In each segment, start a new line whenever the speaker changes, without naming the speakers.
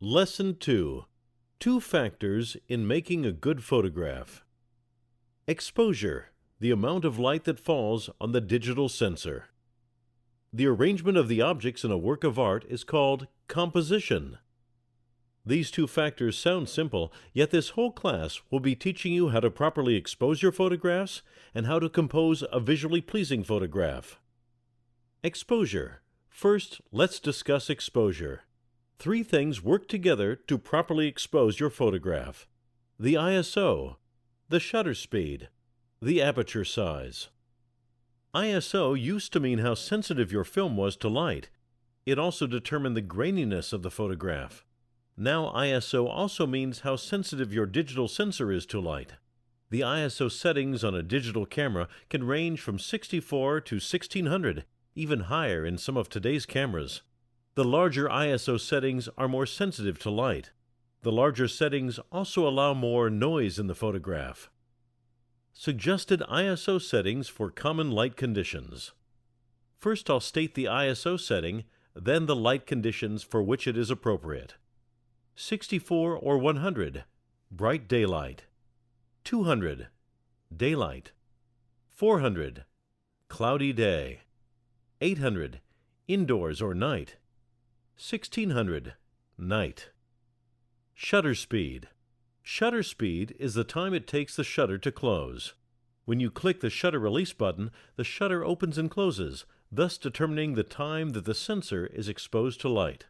Lesson 2. Two factors in making a good photograph. Exposure, the amount of light that falls on the digital sensor. The arrangement of the objects in a work of art is called composition. These two factors sound simple, yet this whole class will be teaching you how to properly expose your photographs and how to compose a visually pleasing photograph. Exposure. First, let's discuss exposure. Three things work together to properly expose your photograph: the ISO, the shutter speed, the aperture size. ISO used to mean how sensitive your film was to light. It also determined the graininess of the photograph. Now ISO also means how sensitive your digital sensor is to light. The ISO settings on a digital camera can range from 64 to 1600, even higher in some of today's cameras. The larger ISO settings are more sensitive to light. The larger settings also allow more noise in the photograph. Suggested ISO settings for common light conditions. First, I'll state the ISO setting, then the light conditions for which it is appropriate. 64 or 100, bright daylight. 200, daylight. 400, cloudy day. 800, indoors or night. 1600, night. Shutter speed. Shutter speed is the time it takes the shutter to close. When you click the shutter release button, the shutter opens and closes, thus determining the time that the sensor is exposed to light.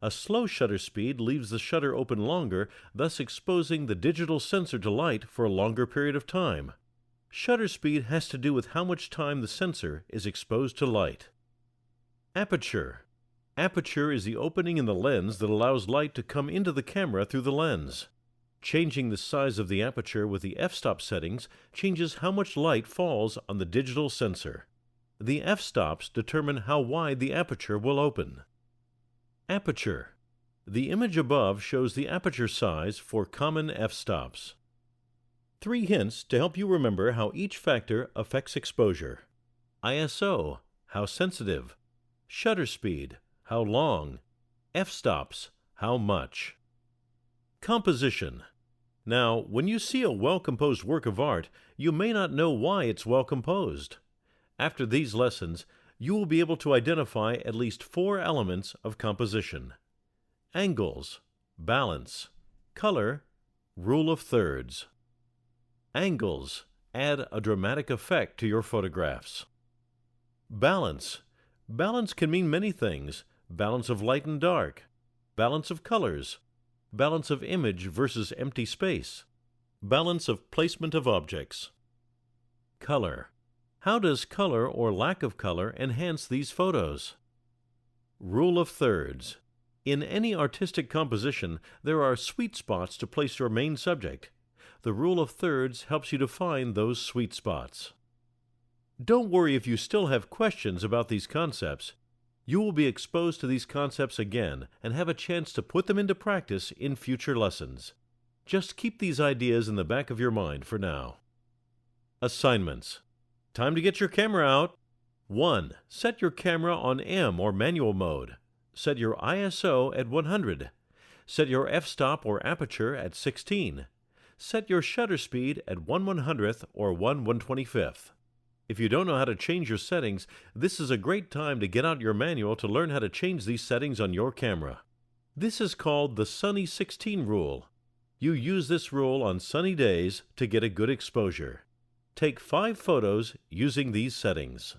A slow shutter speed leaves the shutter open longer, thus exposing the digital sensor to light for a longer period of time. Shutter speed has to do with how much time the sensor is exposed to light. Aperture. Aperture is the opening in the lens that allows light to come into the camera through the lens. Changing the size of the aperture with the f-stop settings changes how much light falls on the digital sensor. The f-stops determine how wide the aperture will open. Aperture. The image above shows the aperture size for common f-stops. 3 hints to help you remember how each factor affects exposure. ISO, how sensitive. Shutter speed, how long. F-stops, how much. Composition. Now, when you see a well-composed work of art, you may not know why it's well composed. After these lessons, you will be able to identify at least 4 elements of composition: angles, balance, color, rule of thirds. Angles add a dramatic effect to your photographs. Balance. Balance can mean many things: balance of light and dark, balance of colors, balance of image versus empty space, balance of placement of objects. Color. How does color or lack of color enhance these photos? Rule of thirds. In any artistic composition, there are sweet spots to place your main subject. The rule of thirds helps you to find those sweet spots. Don't worry if you still have questions about these concepts. You will be exposed to these concepts again and have a chance to put them into practice in future lessons. Just keep these ideas in the back of your mind for now. Assignments. Time to get your camera out. 1. Set your camera on M or manual mode. Set your ISO at 100. Set your f-stop or aperture at 16. Set your shutter speed at 1/100th or 1/125th. If you don't know how to change your settings, this is a great time to get out your manual to learn how to change these settings on your camera. This is called the Sunny 16 rule. You use this rule on sunny days to get a good exposure. Take 5 photos using these settings.